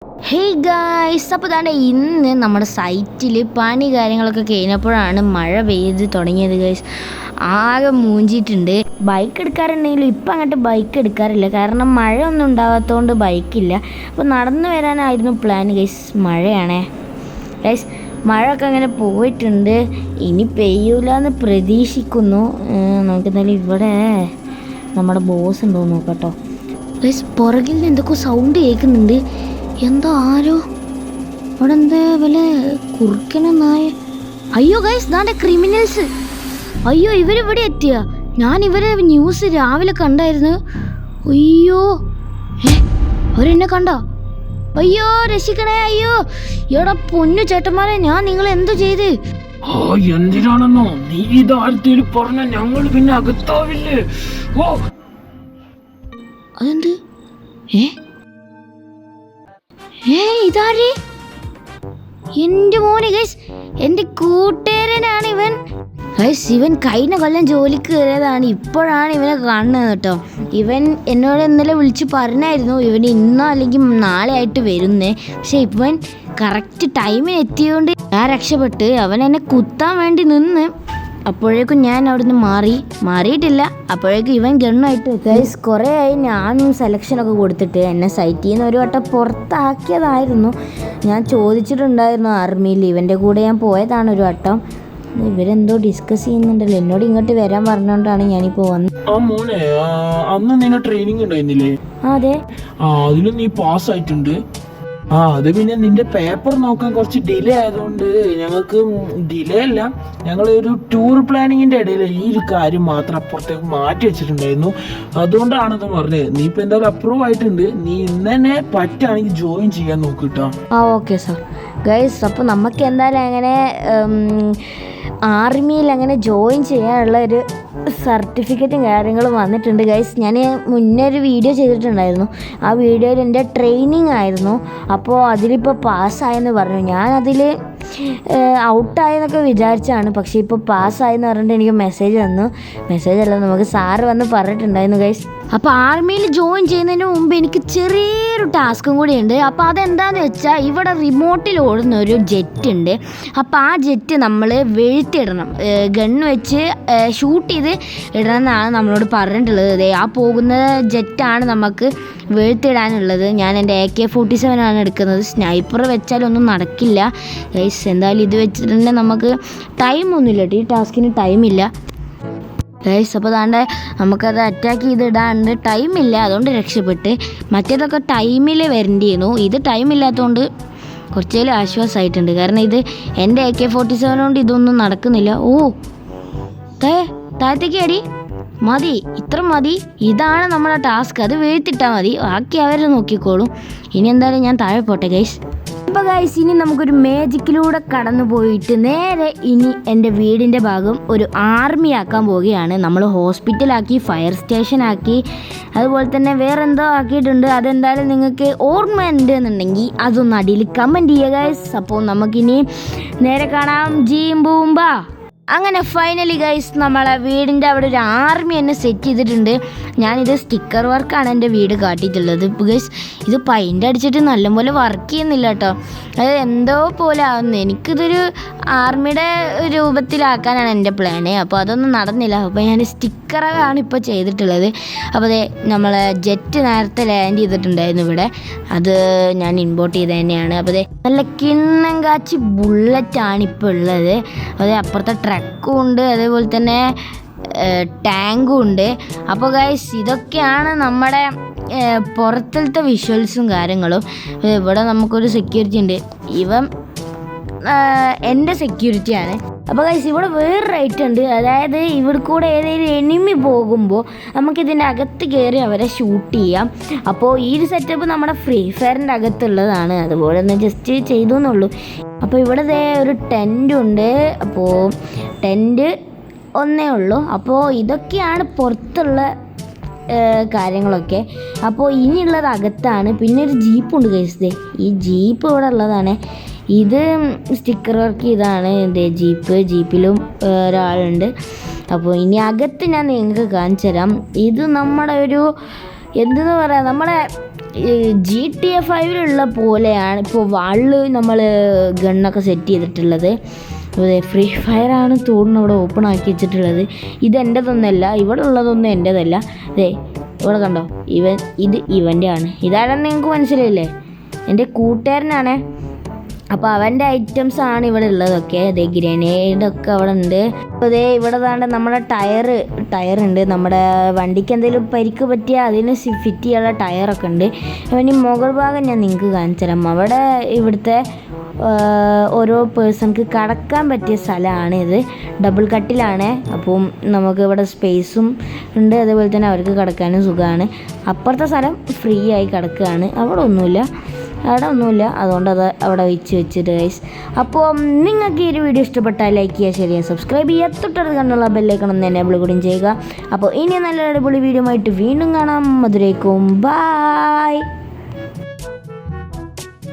Hey guys, അപ്പോൾ തന്നെ ഇന്ന് നമ്മുടെ സൈറ്റിൽ പണി കാര്യങ്ങളൊക്കെ കഴിഞ്ഞപ്പോഴാണ് മഴ പെയ്ത് തുടങ്ങിയത് ഗൈസ്. ആകെ മൂഞ്ചിയിട്ടുണ്ട്. ബൈക്ക് എടുക്കാറുണ്ടെങ്കിലും ഇപ്പം അങ്ങോട്ട് ബൈക്ക് എടുക്കാറില്ല, കാരണം മഴ ഒന്നും ഉണ്ടാകാത്തതുകൊണ്ട് ബൈക്കില്ല. അപ്പോൾ നടന്നു വരാനായിരുന്നു പ്ലാൻ ഗൈസ്. മഴയാണേ ഗൈസ്, മഴയൊക്കെ അങ്ങനെ പോയിട്ടുണ്ട്. ഇനി പെയ്യൂലെന്ന് പ്രതീക്ഷിക്കുന്നു. നമുക്കെന്തായാലും ഇവിടെ നമ്മുടെ ബോസ് ഉണ്ടോ നോക്കട്ടോ ഗൈസ്. പുറകിൽ നിന്ന് എന്തൊക്കെ സൗണ്ട് കേൾക്കുന്നുണ്ട്. എന്തോ ആരോ അവിടെ എന്താ വല്ല കുറുക്കനെന്നായ. അയ്യോ ഗൈസ്, ദാണ്ടെ ക്രിമിനൽസ്. അയ്യോ, ഇവരിവിടെ എത്തിയ. ഞാൻ ഇവരെ ന്യൂസ് രാവിലെ കണ്ടായിരുന്നു. അയ്യോ, അവരെന്നെ കണ്ടോ? അയ്യോ രക്ഷിക്കണേ. അയ്യോ എടാ പൊന്നു ചേട്ടന്മാരെ, ഞാൻ നിങ്ങളെ എന്തു ചെയ്ത്? എന്തിനാണെന്നോ നീ ഇതാരത്തിൽ പറഞ്ഞ ഞങ്ങൾ പിന്നെ അകത്താവില്ലേ? ഓ അതെന്ത്? ഇതാര്? എൻ്റെ മോനെ ഗൈസ്, എൻ്റെ കൂട്ടുകാരനാണ് ഇവൻ ഗൈസ്. ഇവൻ കഴിഞ്ഞ കൊല്ലം ജോലിക്ക് കയറിയതാണ്. ഇപ്പോഴാണ് ഇവനെ കാണുന്നത് കേട്ടോ. ഇവൻ എന്നോട് ഇന്നലെ വിളിച്ച് പറഞ്ഞായിരുന്നു ഇവൻ ഇന്നോ അല്ലെങ്കിൽ നാളെ ആയിട്ട് വരുന്നേ. പക്ഷെ ഇവൻ കറക്റ്റ് ടൈമിന് എത്തിയതുകൊണ്ട് ഞാൻ രക്ഷപ്പെട്ട്. അവൻ എന്നെ കുത്താൻ വേണ്ടി നിന്ന്. അപ്പോഴേക്കും ഞാൻ അവിടുന്ന് മാറിയിട്ടില്ല. അപ്പോഴേക്കും ഇവൻ ഗണ്ണായിട്ട്. ഗൈസ്, കുറേ ആയി ഞാനും സെലക്ഷനൊക്കെ കൊടുത്തിട്ട്. എന്നെ സൈറ്റിൽ നിന്ന് ഒരു വട്ടം പുറത്താക്കിയതായിരുന്നു. ഞാൻ ചോദിച്ചിട്ടുണ്ടായിരുന്നു ആർമിയിൽ. ഇവൻ്റെ കൂടെ ഞാൻ പോയതാണ് ഒരു വട്ടം. ഇവരെന്തോ ഡിസ്കസ് ചെയ്യുന്നുണ്ടല്ലോ. എന്നോട് ഇങ്ങോട്ട് വരാൻ പറഞ്ഞുകൊണ്ടാണ് ഞാനിപ്പോൾ വന്നത്. മോനെ, അന്ന് നിന്നെ ട്രെയിനിങ് ഉണ്ടായിരുന്നില്ലേ? അതെ. അതിലും നീ പാസ് ആയിട്ടുണ്ട്. അത് പിന്നെ നിന്റെ പേപ്പർ നോക്കാൻ കുറച്ച് ഡിലേ ആയതുകൊണ്ട് ഞങ്ങൾക്ക് ഡിലേ അല്ല, ഞങ്ങൾ ഒരു ടൂർ പ്ലാനിങ്ങിന്റെ ഇടയിൽ ഈ ഒരു കാര്യം മാത്രം അപ്പുറത്തേക്ക് മാറ്റി വെച്ചിട്ടുണ്ടായിരുന്നു. അതുകൊണ്ടാണത് പറഞ്ഞത്. നീ ഇപ്പൊ എന്തായാലും അപ്രൂവ് ആയിട്ടുണ്ട്. നീ ഇന്ന് തന്നെ പറ്റുകയാണെങ്കിൽ ജോയിൻ ചെയ്യാൻ നോക്കിട്ടോ. Okay sir. ഗൈസ്, അപ്പോൾ നമുക്ക് എന്തായാലും അങ്ങനെ ആർമിയിൽ അങ്ങനെ ജോയിൻ ചെയ്യാനുള്ള ഒരു സർട്ടിഫിക്കറ്റും കാര്യങ്ങളും വന്നിട്ടുണ്ട് ഗൈസ്. ഞാൻ മുന്നേ ഒരു വീഡിയോ ചെയ്തിട്ടുണ്ടായിരുന്നു. ആ വീഡിയോയിൽ എൻ്റെ ട്രെയിനിങ് ആയിരുന്നു. അപ്പോൾ അതിലിപ്പോൾ പാസ്സായെന്ന് പറഞ്ഞു. ഞാനതിൽ ഔട്ടായെന്നൊക്കെ വിചാരിച്ചാണ്. പക്ഷേ ഇപ്പോൾ പാസ്സായെന്ന് പറഞ്ഞിട്ട് എനിക്ക് മെസ്സേജ് വന്നു. മെസ്സേജ് അല്ല, നമുക്ക് സാറ് വന്ന് പറഞ്ഞിട്ടുണ്ടായിരുന്നു ഗൈസ്. അപ്പോൾ ആർമിയിൽ ജോയിൻ ചെയ്യുന്നതിന് മുമ്പ് എനിക്ക് ചെറിയൊരു ടാസ്കും കൂടി ഉണ്ട്. അപ്പോൾ അതെന്താണെന്ന് വെച്ചാൽ, ഇവിടെ റിമോട്ടിൽ ഓടുന്ന ഒരു ജെറ്റ് ഉണ്ട്. അപ്പോൾ ആ ജെറ്റ് നമ്മൾ വീഴ്ത്തിയിടണം. ഗണ്ണ് വെച്ച് ഷൂട്ട് ചെയ്ത് ഇടണം എന്നാണ് നമ്മളോട് പറഞ്ഞിട്ടുള്ളത്. ആ പോകുന്ന ജെറ്റാണ് നമുക്ക് വീഴ്ത്തിയിടാനുള്ളത്. ഞാൻ എൻ്റെ AK-47 ആണ് എടുക്കുന്നത്. സ്നൈപ്പർ വെച്ചാലൊന്നും നടക്കില്ല ഗൈസ്. എന്തായാലും ഇത് വെച്ചിട്ടുണ്ടെങ്കിൽ നമുക്ക് ടൈമൊന്നുമില്ല. ഈ ടാസ്കിന് ടൈമില്ല ഗൈസ്. അപ്പോൾ അതാണ്ട് നമുക്കത് അറ്റാക്ക് ചെയ്തിടാണ്ട് ടൈമില്ല. അതുകൊണ്ട് രക്ഷപ്പെട്ട്. മറ്റേതൊക്കെ ടൈമിൽ വരേണ്ടിയിരുന്നു. ഇത് ടൈമില്ലാത്തതുകൊണ്ട് കുറച്ചേലും ആശ്വാസമായിട്ടുണ്ട്. കാരണം ഇത് എൻ്റെ AK-47 കൊണ്ട് ഇതൊന്നും നടക്കുന്നില്ല. താഴത്തേക്ക് അടി മതി, ഇത്ര മതി. ഇതാണ് നമ്മുടെ ടാസ്ക്. അത് വീഴ്ത്തിട്ടാൽ മതി, ബാക്കി അവർ നോക്കിക്കോളും. ഇനി എന്തായാലും ഞാൻ താഴെ പോട്ടെ ഗൈസ്. അപ്പോൾ ഗൈസ്, ഇനി നമുക്കൊരു മേജിക്കിലൂടെ കടന്നു പോയിട്ട് നേരെ ഇനി എൻ്റെ വീടിൻ്റെ ഭാഗം ഒരു ആർമി ആക്കാൻ പോവുകയാണ്. നമ്മൾ ഹോസ്പിറ്റലാക്കി, ഫയർ സ്റ്റേഷനാക്കി, അതുപോലെ തന്നെ വേറെ എന്തോ ആക്കിയിട്ടുണ്ട്. അതെന്തായാലും നിങ്ങൾക്ക് ഓർമ്മ ഉണ്ട് എന്നുണ്ടെങ്കിൽ അതൊന്ന് അടിയിൽ കമൻറ്റ് ചെയ്യുക ഗൈസ്. അപ്പോൾ നമുക്കിനി നേരെ കാണാം. ജീം ബൂംബാ. അങ്ങനെ ഫൈനലി ഗൈസ്, നമ്മളെ വീടിൻ്റെ അവിടെ ഒരു ആർമി എന്നെ സെറ്റ് ചെയ്തിട്ടുണ്ട്. ഞാനിത് സ്റ്റിക്കർ വർക്കാണ് എൻ്റെ വീട് കാട്ടിയിട്ടുള്ളത്. ഇപ്പോൾ ഗൈസ്, ഇത് പെയിൻ്റ് അടിച്ചിട്ട് നല്ലപോലെ വർക്ക് ചെയ്യുന്നില്ല കേട്ടോ. അത് എന്തോ പോലെ ആവുന്നു. എനിക്കിതൊരു ആർമിയുടെ രൂപത്തിലാക്കാനാണ് എൻ്റെ പ്ലാന്. അപ്പോൾ അതൊന്നും നടന്നില്ല. അപ്പോൾ ഞാൻ സ്റ്റിക്കറാണ് ഇപ്പോൾ ചെയ്തിട്ടുള്ളത്. അപ്പോൾ അതെ, നമ്മളെ ജെറ്റ് നേരത്തെ ലാൻഡ് ചെയ്തിട്ടുണ്ടായിരുന്നു ഇവിടെ. അത് ഞാൻ ഇമ്പോർട്ട് ചെയ്ത് തന്നെയാണ്. അപ്പോൾ അതെ, നല്ല കിണ്ണം കാച്ചി ബുള്ളറ്റാണ് ഇപ്പോൾ ഉള്ളത്. അതെ, അപ്പുറത്തെ ട്രക്കും ഉണ്ട്, അതേപോലെ തന്നെ ടാങ്കും ഉണ്ട്. അപ്പോൾ ഗൈസ്, ഇതൊക്കെയാണ് നമ്മുടെ പുറത്തിലത്തെ വിഷ്വൽസും കാര്യങ്ങളും. ഇവിടെ നമുക്കൊരു സെക്യൂരിറ്റി ഉണ്ട്. ഇവൻ എൻ്റെ സെക്യൂരിറ്റിയാണ്. അപ്പോൾ ഗൈസ്, ഇവിടെ വേറെ റൈറ്റ് ഉണ്ട്. അതായത് ഇവിടെ കൂടെ ഏതെങ്കിലും എനിമി പോകുമ്പോൾ നമുക്കിതിൻ്റെ അകത്ത് കയറി അവരെ ഷൂട്ട് ചെയ്യാം. അപ്പോൾ ഈ ഒരു സെറ്റപ്പ് നമ്മുടെ ഫ്രീ ഫയറിൻ്റെ അകത്തുള്ളതാണ്. അതുപോലെ ഒന്ന് ജസ്റ്റ് ചെയ്തു എന്നുള്ളൂ. അപ്പോൾ ഇവിടെ ഒരു ടെൻറ്റുണ്ട്. അപ്പോൾ ടെൻറ്റ് ഒന്നേ ഉള്ളൂ. അപ്പോൾ ഇതൊക്കെയാണ് പുറത്തുള്ള കാര്യങ്ങളൊക്കെ. അപ്പോൾ ഇനിയുള്ളത് അകത്താണ്. പിന്നെ ഒരു ജീപ്പുണ്ട് ഗൈസ്. ഈ ജീപ്പ് ഇവിടെ ഉള്ളതാണ്. ഇത് സ്റ്റിക്കർ വർക്ക് ചെയ്താണ്. ജീപ്പിലും ഒരാളുണ്ട്. അപ്പോൾ ഇനി അകത്ത് ഞാൻ നിങ്ങൾക്ക് കാണിച്ചു തരാം. ഇത് നമ്മുടെ ഒരു എന്തെന്ന് പറയാം, നമ്മളെ GTA 5 പോലെയാണ് ഇപ്പോൾ വാളിൽ നമ്മൾ ഗണ്ണൊക്കെ സെറ്റ് ചെയ്തിട്ടുള്ളത്. ഫ്രീ ഫയർ ആണ് തോന്നുന്നു അവിടെ ഓപ്പൺ ആക്കി വെച്ചിട്ടുള്ളത്. ഇത് എൻ്റെതൊന്നല്ല, ഇവിടെ ഉള്ളതൊന്നും എൻ്റെതല്ല. ഇവിടെ കണ്ടോ, ഇത് ഇവൻ്റെ ആണ്. ഇതാണെന്ന് നിങ്ങൾക്ക് മനസ്സിലായില്ലേ, എൻ്റെ കൂട്ടുകാരനാണ്. അപ്പോൾ അവൻ്റെ ഐറ്റംസ് ആണ് ഇവിടെ ഉള്ളതൊക്കെ. ഗ്രനേഡൊക്കെ അവിടെ ഉണ്ട്. അപ്പോൾ ഇവിടെ താണ്ട് നമ്മുടെ ടയറുണ്ട്. നമ്മുടെ വണ്ടിക്ക് എന്തെങ്കിലും പരിക്ക് പറ്റിയാൽ അതിന് ഫിറ്റ് ചെയ്യാനുള്ള ടയറൊക്കെ ഉണ്ട്. അപ്പോൾ ഇനി മുകൾ ഭാഗം ഞാൻ നിങ്ങൾക്ക് കാണിച്ചു തരാം. അവിടെ ഇവിടുത്തെ ഓരോ പേഴ്സൺക്ക് കടക്കാൻ പറ്റിയ സ്ഥലമാണ് ഇത്. ഡബിൾ കട്ടിലാണ്. അപ്പം നമുക്ക് ഇവിടെ സ്പേസും ഉണ്ട്, അതേപോലെ തന്നെ അവർക്ക് കിടക്കാനും സുഖമാണ്. അപ്പുറത്തെ സ്ഥലം ഫ്രീ ആയി കിടക്കുകയാണ്. അവിടെ ഒന്നുമില്ല, അതുകൊണ്ട് അത് അവിടെ വെച്ചിട്ട് ഗൈസ്. അപ്പോൾ നിങ്ങൾക്ക് ഈ ഒരു വീഡിയോ ഇഷ്ടപ്പെട്ടാൽ ലൈക്ക് ചെയ്യുക, ഷെയർ ചെയ്യുക, സബ്സ്ക്രൈബ് ചെയ്യുക, തൊട്ടടുത്ത് കണ്ടുള്ള ബെല്ലൈക്കൺ ഒന്ന് എനേബിൾ കൂടിയും ചെയ്യുക. അപ്പോൾ ഇനി നല്ല അടിപൊളി വീഡിയോ ആയിട്ട് വീണ്ടും കാണാം. അതുവരേക്കും ബൈ.